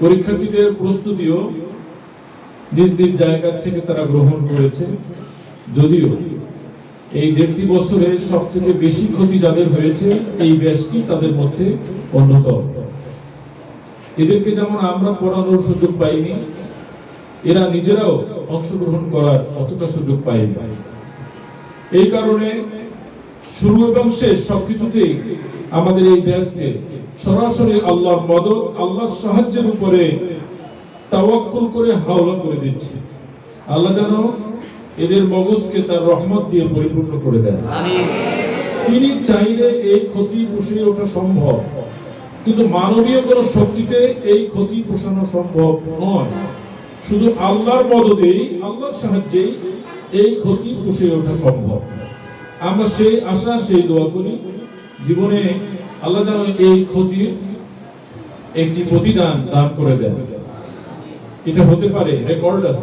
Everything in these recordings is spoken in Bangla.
পরীক্ষার্থীদের প্রস্তুতিও নিজ নিজ জায়গা থেকে তারা গ্রহণ করেছে। যদিও এই 1.5 বছরে সবথেকে বেশি ক্ষতি যাদের হয়েছে এই ব্যাচটি তাদের মধ্যে অন্যতম। এদেরকে যেমন আমরা পড়ানোর সুযোগ পাইনি, এরা নিজেরাও অংশগ্রহণ করার অতটা সুযোগ পায়নি। এই কারণে শুরু এবং শেষ সবকিছুতেই আমাদের এই ব্যাচকে সরাসরি আল্লাহর মদদ, আল্লাহর সাহায্যের উপরে তাওয়াক্কুল করে হাওলা করে দিচ্ছি। আল্লাহ যেন এদের মগজকে তার রহমত দিয়ে পরিপূর্ণ করে দেন। তিনি চাইলে এই ক্ষতি পুষিয়ে ওঠা সম্ভব, কিন্তু মানবীয় কোন শক্তিতে এই ক্ষতি পোষানো সম্ভব নয়। শুধু আল্লাহর মদদেই, আল্লাহর সাহায্যেই এই ক্ষতি পুষিয়ে ওঠা সম্ভব। আমরা সেই আশা, সেই দোয়া করি জীবনে আল্লাহ যেন এই ক্ষতির একটি প্রতিদান দান করে দেন। এটা হতে পারে রেকর্ডাস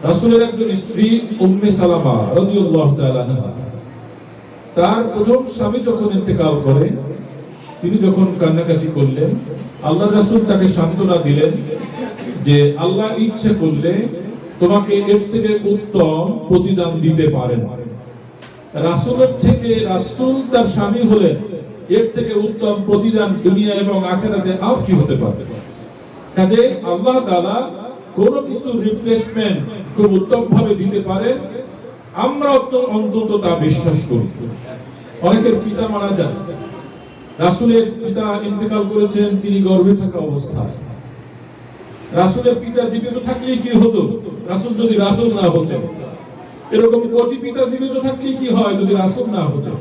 রাসূলের একজন স্ত্রী উম্মে সালামা রাদিয়াল্লাহু তাআলা আনহা, তার প্রথম স্বামী যখন ইন্তেকাল করে, তিনি যখন কান্নাকাটি করলেন, আল্লাহর রাসূল তাকে সান্ত্বনা দিলেন যে আল্লাহ ইচ্ছে করলে তোমাকে এর থেকে উত্তম প্রতিদান দিতে পারেন। রাসূলের থেকে, রাসূল তার স্বামী হলেন, এর থেকে উত্তম প্রতিদান দুনিয়া এবং আখিরাতে আর কি হতে পারে? কাজে আল্লাহ তাআলা কোন কিছু রিপ্লেসমেন্ট খুব উত্তম ভাবে দিতে পারেন, আমরা অন্তত তা বিশ্বাস করি। অনেকের পিতা মারা যান, রাসূলের পিতা ইন্তেকাল করেছেন তিনি গর্ভে থাকা অবস্থায়। রাসূলের পিতা জীবিত থাকলে কি হতো রাসূল যদি রাসূল না হতেন? এরকম কোটি পিতা জীবিত থাকলে কি হয় যদি রাসূল না হতেন?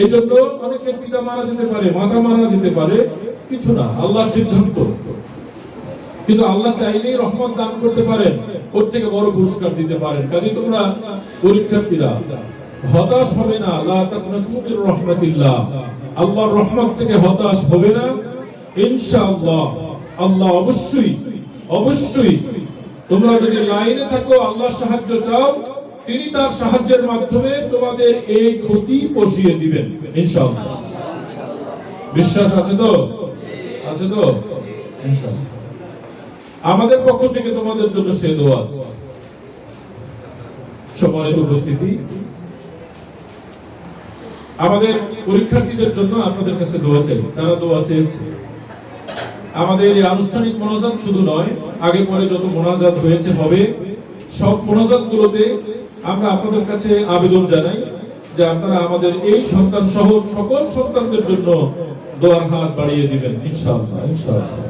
এই জন্য অনেকের পিতা মারা যেতে পারে, মাতা মারা যেতে পারে, কিছু না, আল্লাহর সিদ্ধান্ত। কিন্তু আল্লাহ চাইলেই রহমত দান করতে পারেন, ওর থেকে বড় পুরস্কার দিতে পারেন। কাজে তোমরা পরীক্ষার্থীরা হতাশ হবে না, লা তাকনাতু মির রাহমাতিল্লাহ, আল্লাহর রহমত থেকে হতাশ হবে না ইনশাআল্লাহ। আল্লাহ অবশ্যই অবশ্যই, তোমরা যদি লাইনে থাকো, আল্লাহর সাহায্য চাও, তিনি তার সাহায্যের মাধ্যমে তোমাদের এই ক্ষতি পুষিয়ে দিবেন ইনশাআল্লাহ। বিশ্বাস আছে তো? আছে তো ইনশাআল্লাহ। আমাদের পক্ষ থেকে তোমাদের জন্য সে দোয়া। সম্মানিত উপস্থিতি, আমাদের পরীক্ষার্থীদের জন্য আপনাদের কাছে দোয়া চাই। তারা দোয়া চেয়েছে। আমাদের এই আনুষ্ঠানিক মোনাজাত শুধু নয়, আগে পরে যত মোনাজাত হয়েছে হবে, সব মোনাজাত গুলোতে আমরা আপনাদের কাছে আবেদন জানাই যে আপনারা আমাদের এই সন্তান সহ সকল সন্তানদের জন্য দোয়ার হাত বাড়িয়ে দিবেন ইনশাআল্লাহ। ইনশাআল্লাহ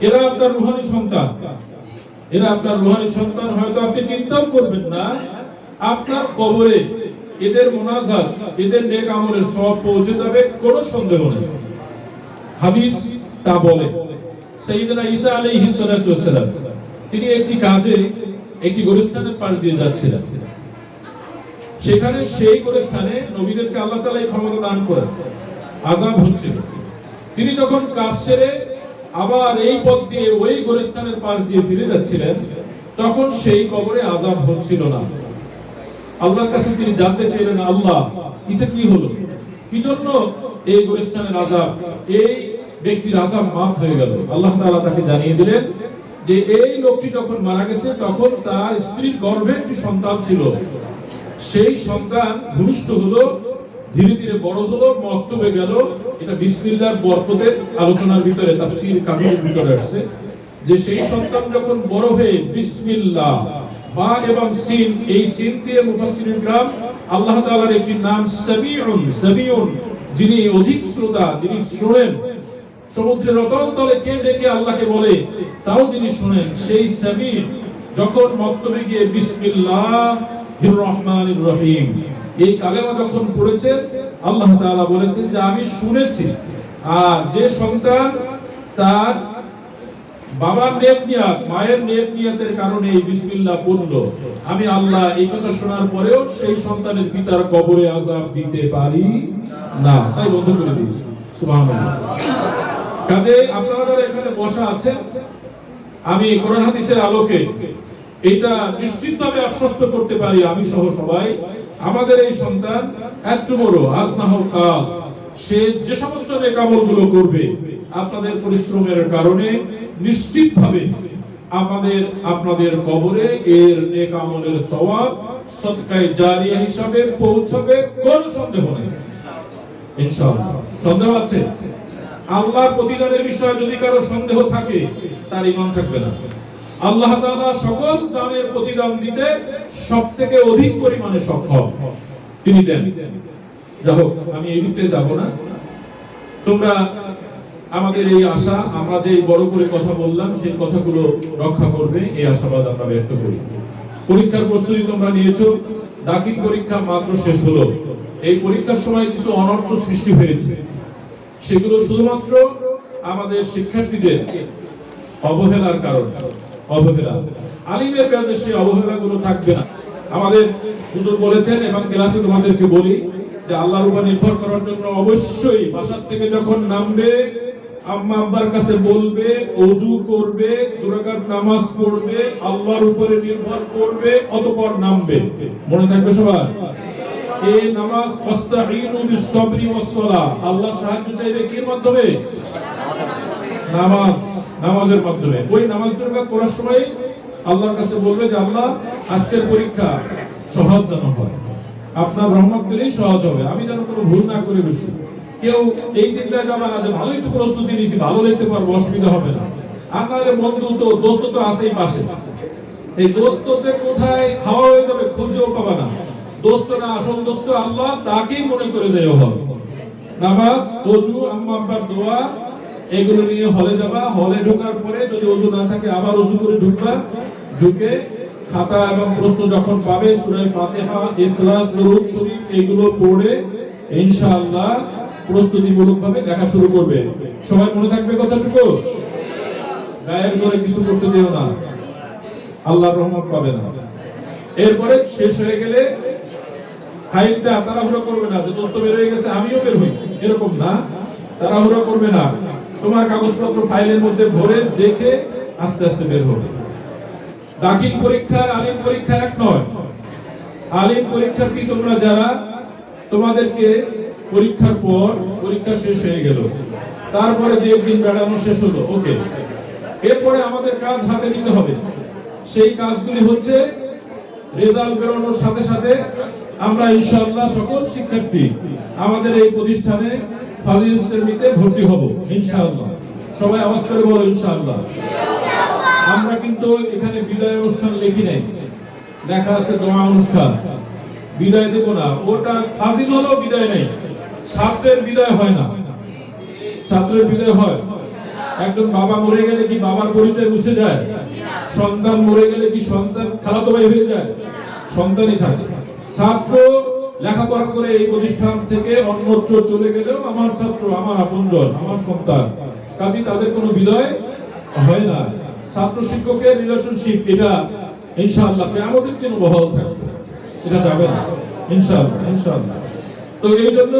এরা আপনার রূহানি সন্তান, এরা আপনার রূহানি সন্তান। হয়তো আপনি চিন্তাও করবেন না, আপনার কবরে এদের মোনাজাত, এদের নেক আমলের সওয়াব পৌঁছে যাবে, কোনো সন্দেহ নেই। হাদিস তা বলে। সাইয়েদনা ঈসা আলাইহিস সালাতু ওয়াস সালাম তিনি একটি কাজে একটি গোরস্থানের পাশ দিয়ে যাচ্ছিলেন। সেখানে সেই গোরস্থানে নবীদেরকে আল্লাহ তাআলা এই ক্ষমতা দান করেন, আযাব হচ্ছিল। তিনি যখন কাজ সেরে আবার এই পথ দিয়ে ওই গোরস্থানের পাশ দিয়ে ফিরে যাচ্ছিলেন, তখন সেই কবরে আযাব হচ্ছিল না। আল্লাহর কাছে তিনি জানতে চাইলেন, আল্লাহ এটা কি হলো, কি জন্য এই গোরস্থানের আযাব, এই ব্যক্তির আযাব মাফ হয়ে গেল? আল্লাহ তাআলা তাকে জানিয়ে দিলেন যে এই লোকটি যখন মারা গেছে তখন তার স্ত্রীর গর্ভে একটি সন্তান ছিল, সেই সন্তান ভূমিষ্ঠ হলো, ধীরে ধীরে বড় হলো, মক্তবে গেল। এটা বিসমিল্লাহর বরকতের আলোচনার ভিতরে, তাফসীর কামিলের ভিতরে আসছে যে সেই সন্তান যখন বড় হয়ে বিসমিল্লাহ, বা এবং সিন, এই সিন দিয়ে মুফাসসিরিন کرام আল্লাহ তাআলার একটি নাম সামিউন, সামিউন যিনি অধিক শ্রোতা, যিনি শোনেন, সমুদ্রের অতল তলে কে ডেকে আল্লাহকে বলে তাও যিনি শুনেন, সেই সামি যখন মক্তবে গিয়ে বিসমিল্লাহির রহমানির রহিম এই কালেমা যখন পড়েছে, আল্লাহ তাআলা বলেছেন যে আমি শুনেছি। আর যে সন্তান তার বাবার নেক নিয়াত, মায়ের নেক নিয়াতের কারণে এই বিসমিল্লাহ পড়ল, আমি আল্লাহ এই কথা শোনার পরেও সেই সন্তানের পিতার কবরে আযাব দিতে পারি না, তাই বন্ধ করে দিয়েছি। সুবহানাল্লাহ। কাজে আপনারা যারা এখানে বসা আছেন, আমি কোরআন হাদিসের আলোকে এটা নিশ্চিতভাবে আশ্বস্ত করতে পারি, আমি সহ সবাই, আমাদের এই সন্তান একটু বড় আজ না হোক কাল, সে যে সমস্ত নেক আমলগুলো করবে আপনাদের পরিশ্রমের কারণে নিশ্চিতভাবে আপনাদের কবরে এর নেক আমলের সওয়াব সদকায়ে জারিয়া হিসাবে পৌঁছাবে, কোন সন্দেহ নেই ইনশাআল্লাহ। সন্দেহ আছে? আল্লাহর প্রতিদানের বিষয়ে যদি কারো সন্দেহ থাকে তার ঈমান থাকবে না। আল্লাহ তাআলা সকল দানের প্রতিদান দিতে সবথেকে অধিক পরিমাণে সক্ষম, তিনি দেন। যাই হোক, আমি এই দিকতে যাব না। তোমরা আমাদের এই আশা, আমরা যে বড় করে কথা বললাম সেই কথাগুলো রক্ষা করবে, এই আশাবাদ আমরা ব্যক্ত করি। পরীক্ষার প্রস্তুতি তোমরা নিয়েছো, দাখিল পরীক্ষা মাত্র শেষ হলো। এই পরীক্ষার সময় কিছু অনর্থ সৃষ্টি হয়েছে, সেগুলো শুধুমাত্র আমাদের শিক্ষার্থীদের অবহেলার কারণ। অবহেলা, আলিমের কাছে সেই অবহেলাগুলো থাকবে না। আমাদের হুজুর বলেছেন এবং ক্লাসে তোমাদেরকে বলি যে আল্লাহর উপর নির্ভর করার জন্য অবশ্যই বাসা থেকে যখন নামবে আম্মা আব্বার কাছে বলবে, ওযু করবে, 2 রাকাত নামাজ পড়বে, আল্লাহর উপরে নির্ভর করবে, অতঃপর নামবে। মনে থাকবে সবার? এই নামাজ ওয়াস্তাঈনু বিস-সাবরি ওয়াস-সালাহ, আল্লাহ সাহায্য চাইবে কির মাধ্যমে? নামাজের মাধ্যমে। ওই নামাজ পড়ার সময় আল্লাহর কাছে বলবে যে আল্লাহ আজকের পরীক্ষা সহজ যেন হয়, আপনার রহমত দিলেই সহজ হবে, আমি যেন কোনো ভুল না করে বসি। কেউ এই চিন্তায় যাবে না যে ভালোই তো প্রস্তুতি নিয়েছি, ভালো লিখতে পারবো, অসুবিধা হবে না। আপনার বন্ধু তো দোস্ত তো আছেই পাশে, এই দোস্ত যে কোথায় খাওয়া হয়ে যাবে খুঁজেও পাবে না। দোস্ত না, আসল দোস্ত আল্লাহ, তাকেই মনে করে যাইও হবে। নামাজ, ওযু, আম্মা আব্বার দোয়া, এগুলো নিয়ে হলে যাবা। হলে ঢোকার পরে যদি ওযু না থাকে আবার ওযু করে ঢুকবা। ঢুকে খাতা এবং প্রশ্ন যখন পাবে সূরা ফাতিহা, ইখলাস, দরুদ শরীফ এগুলো পড়ে ইনশাআল্লাহ প্রস্তুতিমূলকভাবে লেখা শুরু করবে। সবাই মনে থাকবে কথাটুকু? গায়ের করে কিছু করতে যেও না, আল্লাহর রহমত পাবে না। এরপরে শেষ হয়ে গেলে ফাইলটা তাড়াহুড়ো করবে না যে দোস্ত বের হয়ে গেছে আমিও বের হই, এরকম না। তাড়াহুড়ো করবে না, তোমার কাগজপত্র ফাইলের মধ্যে ভরে দেখে আস্তে আস্তে বের হবে। দাখিল পরীক্ষার আলিম পরীক্ষা এক নয়। আলিম পরীক্ষার্থী তোমরা যারা, তোমাদেরকে পরীক্ষার পর পরীক্ষা শেষ হয়ে গেল, তারপরে 2 দিন বেড়ানো শেষ হলো, ওকে। এরপরে আমাদের কাজ হাতে নিতে হবে। সেই কাজগুলি হচ্ছে রেজাল্ট বেরোনোর সাথে সাথে আমরা ইনশাআল্লাহ সকল শিক্ষার্থী আমাদের এই প্রতিষ্ঠানে ফাজিল শ্রেণীতে ভর্তি হব ইনশাআল্লাহ। সবাই আওয়াজ করে বলো ইনশাআল্লাহ। আমরা কিন্তু এখানে বিদায় অনুষ্ঠান লিখি নাই, লেখা আছে দোয়া অনুষ্ঠান। বিদায় দেব না, ওটা ফাজিল হলো বিদায় নেই। ছাত্রের বিদায় হয় না, ছাত্রের বিদায় হয়। একজন বাবা মরে গেলে কি বাবার পরিচয় মুছে যায়? সন্তান মরে গেলে কি সন্তান খালাতো ভাই হয়ে যায়? সন্তানই থাকে। ছাত্র লেখাপড়া করে এই প্রতিষ্ঠান থেকে অন্যত্র চলে গেলেও আমার ছাত্র, আমার আপনজন, আমার সন্তান, কাজে তাদের কোনো বিদায় হয় না। ছাত্র শিক্ষকের রিলেশনশিপ এটা ইনশাআল্লাহ কিয়ামতের দিন বহাল থাকবে, এটা যাবে না ইনশাআল্লাহ। ইনশাআল্লাহ। তো এই জন্য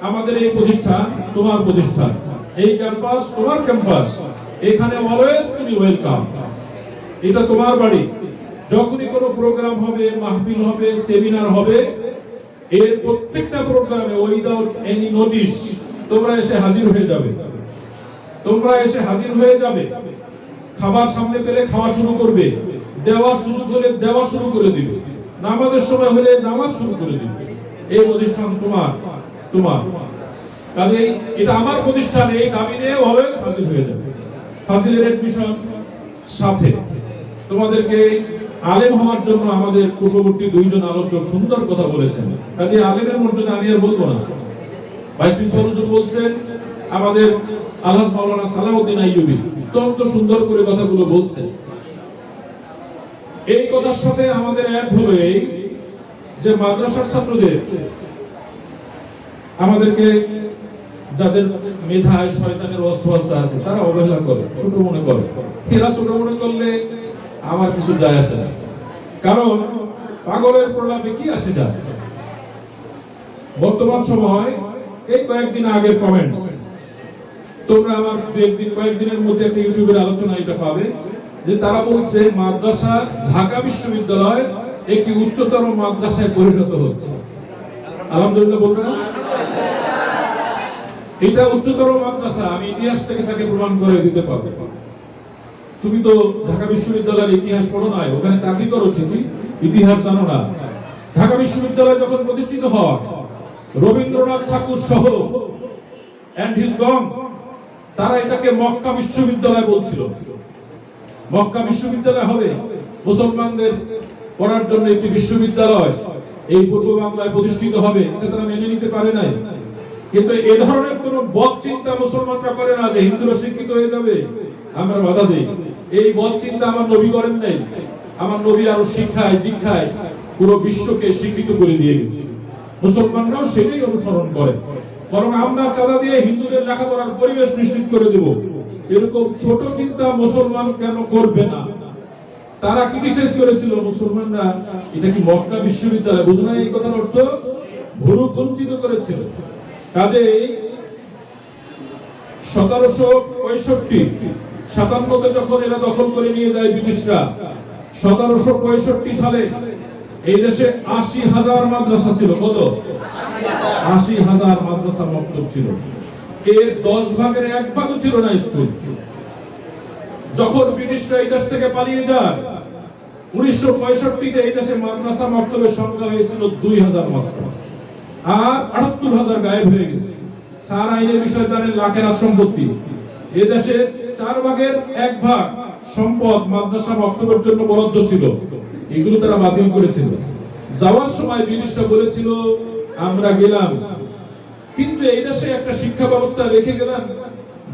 আমাদের এই প্রতিষ্ঠান তোমার প্রতিষ্ঠান, এই ক্যাম্পাস তোমার ক্যাম্পাস, এখানে অলওয়েজ তুমি ওয়েলকাম। এটা তোমার বাড়ি। যখনই কোনো প্রোগ্রাম হবে, মাহফিল হবে, সেমিনার হবে, এর প্রত্যেকটা প্রোগ্রামে উইদাউট এনি নোটিশ তোমরা এসে হাজির হয়ে যাবে। তোমরা এসে হাজির হয়ে যাবে। খাবার সামনে পেলে খাওয়া শুরু করবে, দেওয়ার সুযোগ হলে দেওয়া শুরু করে দিবে, নামাজের সময় হলে নামাজ শুরু করে দিবে। এই প্রতিষ্ঠান তোমার, তোমার কাজেই এটা আমার প্রতিষ্ঠান, এই দাবি নিয়ে অলওয়েজ হাজির হয়ে যাবে। ফাজিলের এডমিশন সাথে তোমাদেরকে আলেম হওয়ার জন্য আমাদের পূর্ববর্তী 2 জন আলোচক সুন্দর কথা বলেছেন, কাজে আলেমের মর্যাদা আমি আর বলবো না। ভাইস প্রিন্সিপাল হুজুর বলছেন, আমাদের আলহাজ মাওলানা সালাউদ্দিন আইয়ুবী অত্যন্ত সুন্দর করে কথাগুলো বলছেন। এই কথার সাথে আমাদের এক হলো এই যে মাদ্রাসার ছাত্রদের আমাদেরকে, যাদের মেধায় শয়তানের ওয়াসওয়াসা আছে, তারা অবহেলা করে, ছোট মনে করে। এরা ছোট মনে করলে আমার কিছু যায় আসে না, কারণ পাগলের প্রলাপে কি আসে যায়। বর্তমান সময় এই কয়েকদিন আগের কমেন্টস তোমরা আমার কয়েকদিনের মধ্যে একটা ইউটিউবের আলোচনা এটা পাবে, যে তারা বলছে মাদ্রাসা ঢাকা বিশ্ববিদ্যালয় একটি উচ্চতর মাদ্রাসায় পরিণত হচ্ছে। আলহামদুলিল্লাহ বলবে না? এটা উচ্চতর মাদ্রাসা, আমি ইতিহাস থেকে তাকে প্রমাণ করে দিতে পারবো। তুমি তো ঢাকা বিশ্ববিদ্যালয়ের ইতিহাস পড়ো নাই, ওখানে চাকরি করো ঠিকই, ইতিহাস জানো না। ঢাকা বিশ্ববিদ্যালয় যখন প্রতিষ্ঠিত হয়, রবীন্দ্রনাথ ঠাকুর সহ এন্ড হিজ গং, তারা এটাকে মক্কা বিশ্ববিদ্যালয় বলছিল। মক্কা বিশ্ববিদ্যালয় হবে, মুসলমানদের পড়ার জন্য একটি বিশ্ববিদ্যালয় এই পূর্ব বাংলায় প্রতিষ্ঠিত হবে, এটা তারা মেনে নিতে পারে নাই। কিন্তু এ ধরনের কোন বদ চিন্তা মুসলমানরা করে না যে হিন্দুরা শিক্ষিত হয়ে যাবে, আমরা বাধা দেই। এই বদ চিন্তা আমার নবী করেন নাই। আমার নবী আরো শিক্ষায় দীক্ষায় পুরো বিশ্বকে শিক্ষিত করে দিয়ে গেছে, মুসলমানরাও সেটাই অনুসরণ করে। বরং আমরা চাঁদা দিয়ে হিন্দুদের লেখাপড়ার পরিবেশ নিশ্চিত করে দেব, এরকম ছোট চিন্তা মুসলমান কেন করবে না? তারা ক্রিটিসাইজ করেছিল মুসলমানরা, এটা কি মক্কা বিশ্ববিদ্যালয়, বুঝো না এই কথার অর্থ? ভুরু কুঞ্চিত করেছিল। কাজেই 1765-57 যখন এরা দখল করে নিয়ে যায় ব্রিটিশরা, 1765 সালে এই দেশে 80,000 মাদ্রাসা ছিল। কত? 80,000 মাদ্রাসা মক্তব ছিল। এর 10 ভাগের 1 ভাগও ছিল না স্কুল। যখন ব্রিটিশরা এই দেশ থেকে পালিয়ে যায় 1965-তে এই দেশে মাদ্রাসা মক্তবের সংখ্যা হয়েছিল 2,000 মাত্র, আর 78,000 গায়েব হয়ে গেছে। সার আইনের বিষয় জানেন, লাখের সম্পত্তি। এই দেশে 4 ভাগের 1 ভাগ সম্পদ মাদ্রাসা মক্তবের জন্য বরাদ্দ ছিল, এগুলো তারা বাতিল করেছিল। যাওয়ার সময় ব্রিটিশরা বলেছিল আমরা গেলাম, কিন্তু এই দেশে একটা শিক্ষা ব্যবস্থা রেখে গেলাম,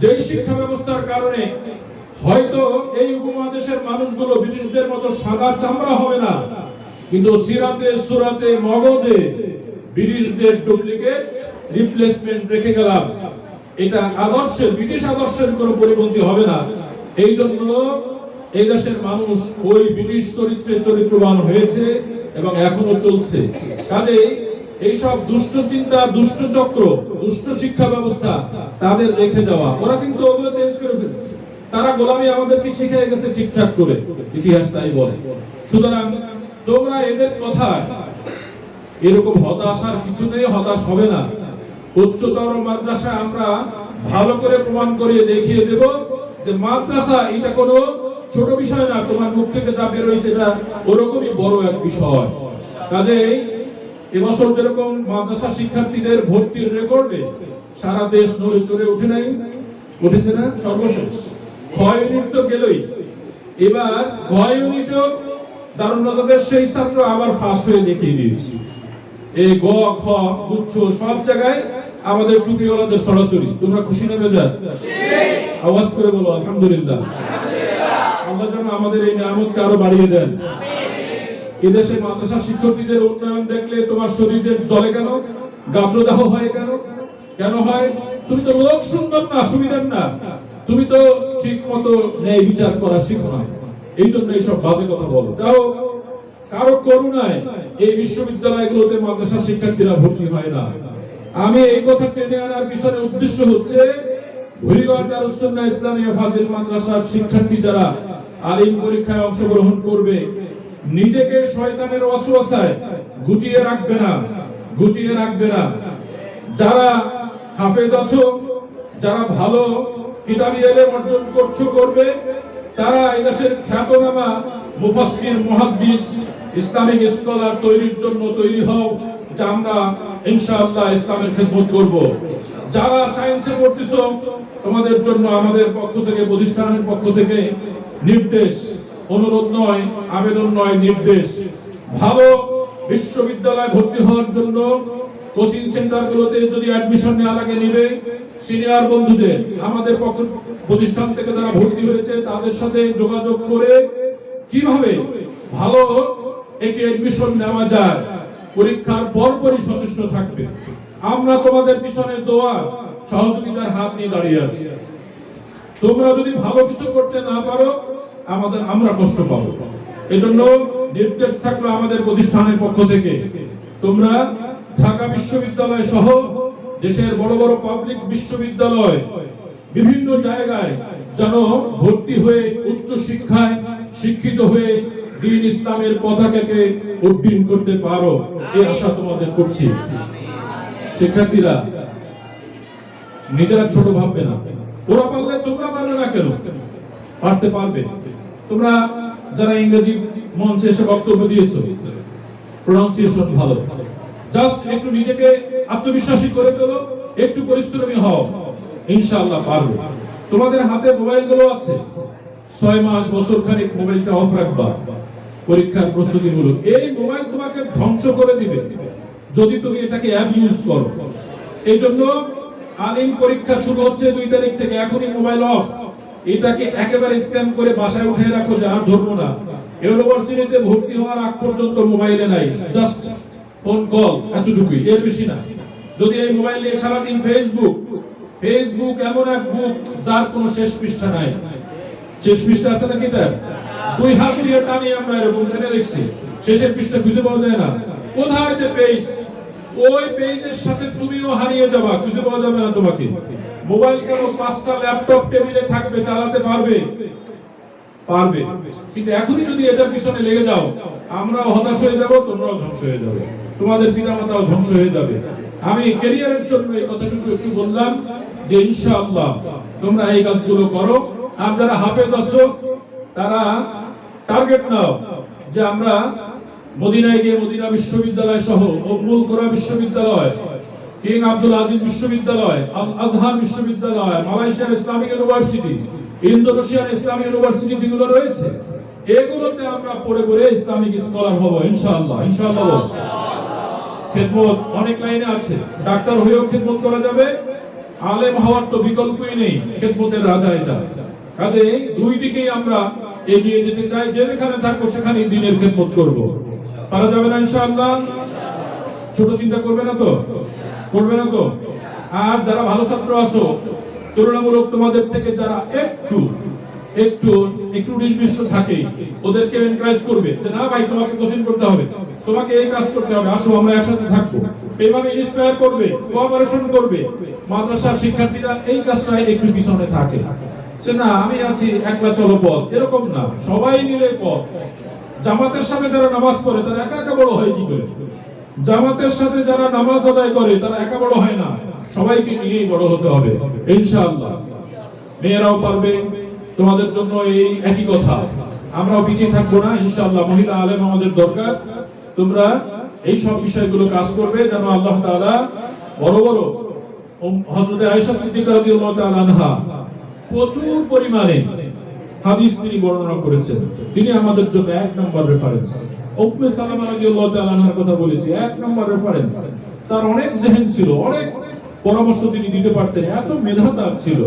যেই শিক্ষা ব্যবস্থার কারণে হয়তো এই উপমহাদেশের মানুষগুলো ব্রিটিশদের মতো সাদা চামড়া হবে না, কিন্তু সিরাতে সুরাতে মগজে ব্রিটিশদের ডুপ্লিকেট রিপ্লেসমেন্ট রেখে গেলাম। এটা আদর্শের, ব্রিটিশ আদর্শের কোনো পরিপন্থী হবে না। এই জন্য এই দেশের মানুষ ওই ব্রিটিশ চরিত্রে চরিত্রবান হয়েছে এবং এখনো চলছে। কাজেই এইসব দুষ্ট চিন্তা, দুষ্ট চক্র, দুষ্ট শিক্ষা ব্যবস্থা তাদের রেখে যাওয়া, ওরা কিন্তু ওগুলো চেঞ্জ করে ফেলছে। তারা গোলামি আমাদেরকে শিখিয়ে গেছে ঠিকঠাক করে, ইতিহাস তাই বলে। সুতরাং তোমরা এদের কথা এরকম হতাশার কিছু নেই, হতাশ হবে না। উচ্চতর মাদ্রাসা আমরা ভালো করে প্রমাণ করিয়ে দেখিয়ে দেব যে মাদ্রাসা এটা কোনো ছোট বিষয় না, তোমার মুখ থেকে যা বের হয়েছে এটা ওরকমই বড় এক বিষয়। কাজেই এবছর যেরকম মাদ্রাসা শিক্ষার্থীদের ভর্তির রেকর্ডে সারা দেশ নড়ে চড়ে উঠে নাই, উঠেছে না? সর্বশেষ খ ইউনিট তো গেলই, এবার ঘ ইউনিটও দারুন নাজাদের সেই ছাত্র আবার ফার্স্ট হয়ে দেখিয়ে দিয়েছি। এই গ খ গুচ্ছ সব জায়গায় আমাদের টুপিওয়ালাদের সরাসরি। তোমরা খুশি নেবে যা? আওয়াজ করে বলো আলহামদুলিল্লাহ। আল্লাহ যেন আমাদের এই নিয়ামতকে আরো বাড়িয়ে দেন। এদেশে মাদ্রাসা শিক্ষার্থীদের উন্নয়ন দেখলে তোমার শরীরের জ্বলে কেন, গাত্রদাহ হয় কেন? কেন হয়? তুমি তো লোক সুন্দর না, সুবিধার না, তুমি তো ঠিক মতো ন্যায় বিচার করা শিখো না, এই জন্য এইসব বাজে কথা বলো। কারো করুণায় এই বিশ্ববিদ্যালয়গুলোতে মাদ্রাসা শিক্ষার্থীরা ভর্তি হয় না। আমি এই কথা টেনে আনার পিছনে উদ্দেশ্য হচ্ছে ভুলিগড় দারুস সুন্নাহ ইসলামিয়া ফাজিল মাদ্রাসার শিক্ষার্থী যারা আলিম পরীক্ষায় অংশগ্রহণ করবে, নিজেকে শয়তানের ওয়াসওয়াসায় গুটিয়ে রাখবে না, গুটিয়ে রাখবে না। যারা হাফেজ আছো, যারা ভালো কিতাবি ইলম অর্জন করছো, করবে, তারা এই দেশের খ্যাতনামা মুফাসসির, মুহাদ্দিস, ইসলামিক স্কলার তৈরির জন্য তৈরি হও, যা আমরা ইনশাআল্লাহ ইসলামের খেদমত করব। যারা সায়েন্সে পড়তেছো, তোমাদের জন্য আমাদের পক্ষ থেকে, প্রতিষ্ঠানের পক্ষ থেকে নির্দেশ, অনুরোধ নয়, আবেদন নয়, নির্দেশ। ভালো বিশ্ববিদ্যালয়ে ভর্তি হওয়ার জন্য কোচিং সেন্টারগুলোতে যদি অ্যাডমিশন নেওয়া লাগে নিবে, সিনিয়র বন্ধুদের, আমাদের প্রতিষ্ঠান থেকে যারা ভর্তি হয়েছে তাদের সাথে যোগাযোগ করে কিভাবে ভালো একটি অ্যাডমিশন নেওয়া যায়, পরীক্ষার পরপরই সচেষ্ট থাকবে। আমরা তোমাদের পিছনে দোয়া সহযোগিতার হাত নিয়ে দাঁড়িয়ে আছি। তোমরা যদি ভালো কিছু করতে না পারো, আমরা কষ্ট পাবো। এজন্য নির্দেশ থাকলো আমাদের প্রতিষ্ঠানের পক্ষ থেকে, তোমরা ঢাকা বিশ্ববিদ্যালয় সহ দেশের বড় বড় পাবলিক বিশ্ববিদ্যালয় বিভিন্ন জায়গায় যেন ভর্তি হয়ে উচ্চ শিক্ষায় শিক্ষিত হয়ে দ্বীন ইসলামের পতাকাকে উড্ডীন করতে পারো, এই আশা তোমাদের করছি। শিক্ষার্থীরা নিজেরা ছোট ভাববে না। ওরা পারলে তোমরা পারবে না কেন? পারতে পারবে। তোমরা যারা ইংরেজি মঞ্চে এসে বক্তব্য দিয়েছো, প্রনাউন্সিয়েশন ভালো, জাস্ট একটু নিজেকে আত্মবিশ্বাসী করে তোলো, একটু পরিশ্রমী হও, ইনশাআল্লাহ পারবে। তোমাদের হাতে মোবাইল গুলো আছে, 6 মাস বছর খানিক মোবাইলটা অফ রাখবা পরীক্ষার প্রস্তুতিমূলক। এই মোবাইল তোমাকে ধ্বংস করে দিবে যদি তুমি এটাকে অ্যাবিউজ করো। এই জন্য আলিম পরীক্ষা শুরু হচ্ছে 2 তারিখ থেকে, এখনই মোবাইল অফ। এটাকে একেবারে স্ক্যান করে বাসায় উঠে রাখো যে আর ধরবো না। ইউনিভার্সিটিতে ভর্তি হওয়ার আগ পর্যন্ত মোবাইলে নাই, জাস্ট ফোন কল, এতটুকুই, এর বেশি না। যদি এই মোবাইল নিয়ে সারাদিন ফেসবুক এমন এক বুক যার কোনো শেষ পৃষ্ঠা নাই। শেষ পৃষ্ঠা আছে নাকি? এটা 2 হাত দিয়ে টানি আমরা এরকম টেনে দেখছি, শেষের পৃষ্ঠা খুঁজে পাওয়া যায় না। কোথায় যে পেজ, ওই পেজের সাথে তুমিও হারিয়ে যাবা, খুঁজে পাওয়া যাবে না তোমাকে। মোবাইল কেন 5টা ল্যাপটপ টেবিলে থাকবে, চালাতে পারবে, কিন্তু এখনই যদি এটার পিছনে লেগে যাও, আমরাও হতাশ হয়ে যাব, তোমরাও ধ্বংস হয়ে যাবে, তোমাদের পিতামাতাও ধ্বংস হয়ে যাবে। আমি ক্যারিয়ারের জন্য এই কথাটুকু একটু বললাম যে ইনশাআল্লাহ তোমরা এই কাজগুলো করো। আর যারা হাফেজ আছো তারা টার্গেট নাও যে আমরা মদিনায় গিয়ে মদিনা বিশ্ববিদ্যালয় সহ উম্মুল কুরা বিশ্ববিদ্যালয়, কিং আব্দুল আজিজ বিশ্ববিদ্যালয়, আল আজহার বিশ্ববিদ্যালয়, মালয়েশিয়ার ইসলামিক ইউনিভার্সিটি, ইন্দোনেশিয়ার ইসলামিক ইউনিভার্সিটি যেগুলো রয়েছে, এগুলোতে আমরা পড়ে পড়ে ইসলামিক স্কলার হব ইনশাআল্লাহ। খেদমত অনেক লাইনে আছে, ডাক্তার হয়েও খেদমত করা যাবে, আলেম হওয়ার তো বিকল্পই নেই, খেদমতের রাজা এটা। কাজে 2 দিকেই আমরা এগিয়ে যেতে চাই, যে যেখানে থাকবো সেখানে দ্বীনের খেদমত করব। পারা যাবে না ইনশাআল্লাহ? ছোট চিন্তা করবে না তো? আর যারা ভালো ছাত্র আছো, তুলনামূলক তোমাদের থেকে যারা একটু নিষ্পৃষ্ট থাকে, ওদেরকে এনকারেজ করবে যে না ভাই, তোমাকে কোচিং করতে হবে, তোমাকে এই কাজ করতে হবে, আসো আমরা একসাথে থাকবো, এইভাবে ইন্সপায়ার করবে, কোঅপারেশন করবে। মাদ্রাসার শিক্ষার্থীরা এই কাজটায় একটু পিছনে থাকে যে না আমি আছি, একলা চলো পথ, এরকম না, সবাই মিলে পথ। জামাতের সাথে যারা নামাজ পড়ে তারা একা একা বড় হয় কি করে? জামাতের সাথে যারা নামাজ আদায় করে তারা একা বড় হয় না, সবাইকে নিয়েই বড় হতে হবে ইনশাআল্লাহ। মেয়েরাও পারবে, তোমাদের জন্য এই একই কথা, আমরাও পিছিয়ে থাকবো না ইনশাআল্লাহ। মহিলা আলেম আমাদের দরকার, তোমরা এই সব বিষয়গুলো কাজ করবে যেন আল্লাহ তাআলা বড় বড় হযরত আয়েশা সিদ্দিকা রাদিয়াল্লাহু তাআলা আনহা প্রচুর পরিমাণে হাদিস তিনি বর্ণনা করেছেন, তিনি আমাদের জন্য 1 নম্বর রেফারেন্স। উম্মে সালামা রাদিয়াল্লাহু তাআলা আনহার কথা বলেছি, 1 নম্বর রেফারেন্স। তার অনেক জেহেন ছিল, অনেক পরামর্শ তিনি দিতে পারতেন, এত মেধা তার ছিল।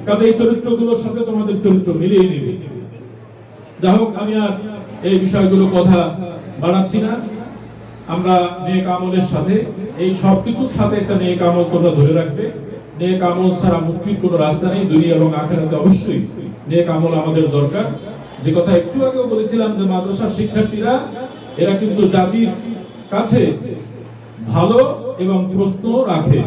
কাজে এই চরিত্রগুলোর সাথে তোমাদের চরিত্র মিলিয়ে নিবে। যাই হোক, আমি আর এই বিষয়গুলো কথা বাড়াচ্ছি না। আমরা নেক আমলের সাথে, এই সবকিছুর সাথে একটা নেক আমল তোমরা ধরে রাখবে। নেক আমল ছাড়া মুক্তির কোনো রাস্তা নেই, দুনিয়া এবং আখিরাতে অবশ্যই নেক আমল আমাদের দরকার। যে কথা একটু আগেও বলেছিলাম যে মাদ্রাসার শিক্ষার্থীরা এরা কিন্তু জাতির কাছে ভালো এবং প্রশ্ন রাখে।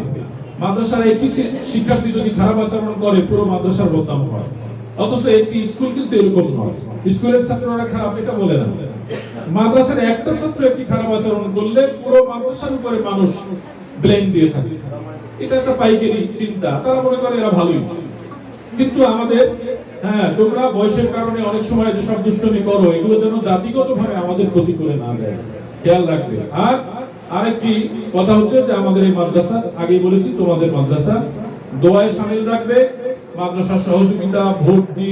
মাদ্রাসার একটি শিক্ষার্থী যদি খারাপ আচরণ করে, পুরো মাদ্রাসার বদনাম হয়। অথচ একটি স্কুল কিন্তু এরকম নয়, স্কুলের ছাত্ররা খারাপ এটা বলে না। মাদ্রাসার একটা ছাত্র একটি খারাপ আচরণ করলে পুরো মাদ্রাসার উপরে মানুষ ব্লেম দিয়ে থাকে। এটা একটা পাইকারি চিন্তা, তারা মনে করে এরা ভালোই। কিন্তু আমাদের তোমরা বয়সের কারণে অনেক সময় যে সব দুষ্টুমি করো, এগুলো যেন জাতিগতভাবে আমাদের ক্ষতি করে না দেয়, খেয়াল রাখবে। আর আরেকটি কথা হচ্ছে যে আমাদের এই মাদ্রাসা, আগেই বলেছি, তোমাদের মাদ্রাসা দোয়ায় শামিল রাখবে। মাদ্রাসার সহযোগিতা, ভর্তি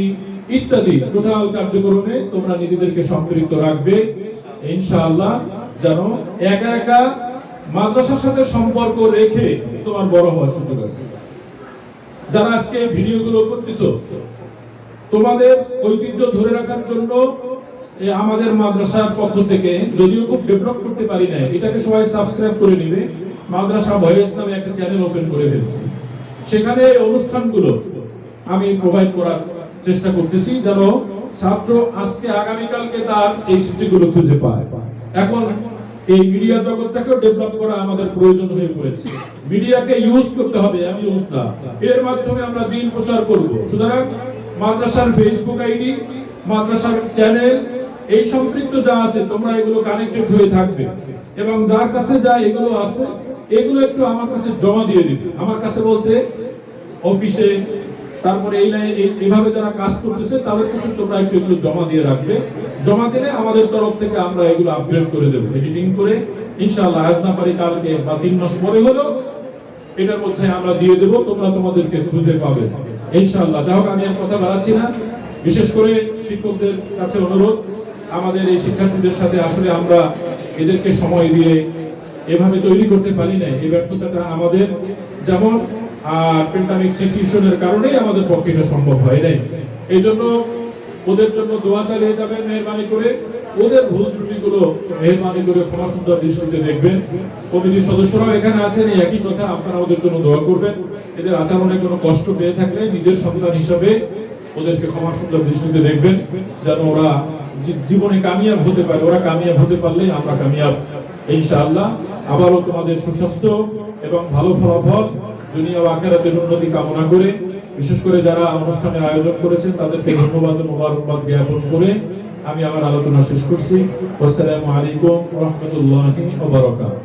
ইত্যাদি টোটাল কার্যক্রমে তোমরা নিজেদেরকে সম্পৃক্ত রাখবে ইনশাআল্লাহ। যেন একা একা মাদ্রাসার সাথে সম্পর্ক রেখে তোমার বড় হওয়ার সুযোগ আছে। যারা আজকে ভিডিওগুলো করতেছো, তোমাদের ঐতিহ্য ধরে রাখার জন্য আমাদের মাদ্রাসার পক্ষ থেকে, যদিও খুব ডেভেলপ করতে পারি না, এটাকে সবাই সাবস্ক্রাইব করে নেবে। মাদ্রাসা ভয়েস নামে একটা চ্যানেল ওপেন করে ফেলছি, সেখানে অনুষ্ঠানগুলো আমি প্রোভাইড করার চেষ্টা করতেছি যেন ছাত্র আজকে আগামীকালকে তার এই স্মৃতিগুলো খুঁজে পায়। এখন এই মিডিয়া জগৎটাকেও ডেভেলপ করা আমাদের প্রয়োজন হয়ে পড়েছে। মিডিয়াকে ইউজ করতে হবে, আমি ইউজ না, এর মাধ্যমে আমরা দিন প্রচার করব। সুতরাং মাদ্রাসার ফেসবুক আইডি, মাদ্রাসার চ্যানেল, এই সম্পৃক্ত যা আছে তোমরা এগুলো কানেক্টেড হয়ে থাকবে, এবং যার কাছে যা এগুলো আছে এগুলো একটু আমার কাছে জমা দিয়ে দিবে। আমার কাছে বলতে অফিসে, তারপরে এই লাইনে এইভাবে যারা কাজ করতেছে তাদের কাছে তোমরা একটু এগুলো জমা দিয়ে রাখবে। জমা দিলে আমাদের তরফ থেকে আমরা এগুলো আপডেট করে দেবো, এডিটিং করে ইনশাআল্লাহ আজ না পারি কালকে বা 3 মাস পরে হলো এটার মধ্যে আমরা দিয়ে দেব, তোমরা তোমাদেরকে খুঁজে পাবে ইনশাআল্লাহ। দেখো আমি আর কথা বাড়াচ্ছি না, বিশেষ করে শিক্ষকদের কাছে অনুরোধ, আমাদের এই শিক্ষার্থীদের সাথে আসলে আমরা এদেরকে সময় দিয়ে এভাবে তৈরি করতে পারি না। এই ব্যর্থতাটা আমাদের, যেমন প্যান্ডেমিক সিচুয়েশনের কারণেই আমাদের পক্ষে এটা সম্ভব হয় নাই। এই জন্য ওদের জন্য দোয়া চালিয়ে যাবেন মেহরবানি করে, ওদের ভুল ত্রুটিগুলো মেহরবানি করে ক্ষমা সুন্দর দৃষ্টিতে দেখবেন। কমিটির সদস্যরাও এখানে আছেন, এই একই কথা, আপনারা ওদের জন্য দোয়া করবেন। এদের আচরণে কোনো কষ্ট পেয়ে থাকলে নিজের সন্তান হিসাবে ওদেরকে ক্ষমা সুন্দর দৃষ্টিতে দেখবেন, যেন ওরা জীবনে কামিয়াব হতে পারে। ওরা কামিয়াব হতে পারলে আমরা কামিয়াব ইনশাআল্লাহ। আবারও তোমাদের সুস্বাস্থ্য এবং ভালো ফলাফল, দুনিয়া ও আখিরাতের উন্নতি কামনা করে, বিশেষ করে যারা অনুষ্ঠানের আয়োজন করেছেন তাদেরকে ধন্যবাদ ও মোবারকবাদ জ্ঞাপন করে আমি আমার আলোচনা শেষ করছি। আসসালামু আলাইকুম ওয়া রাহমাতুল্লাহি ওয়া বারাকাতুহু।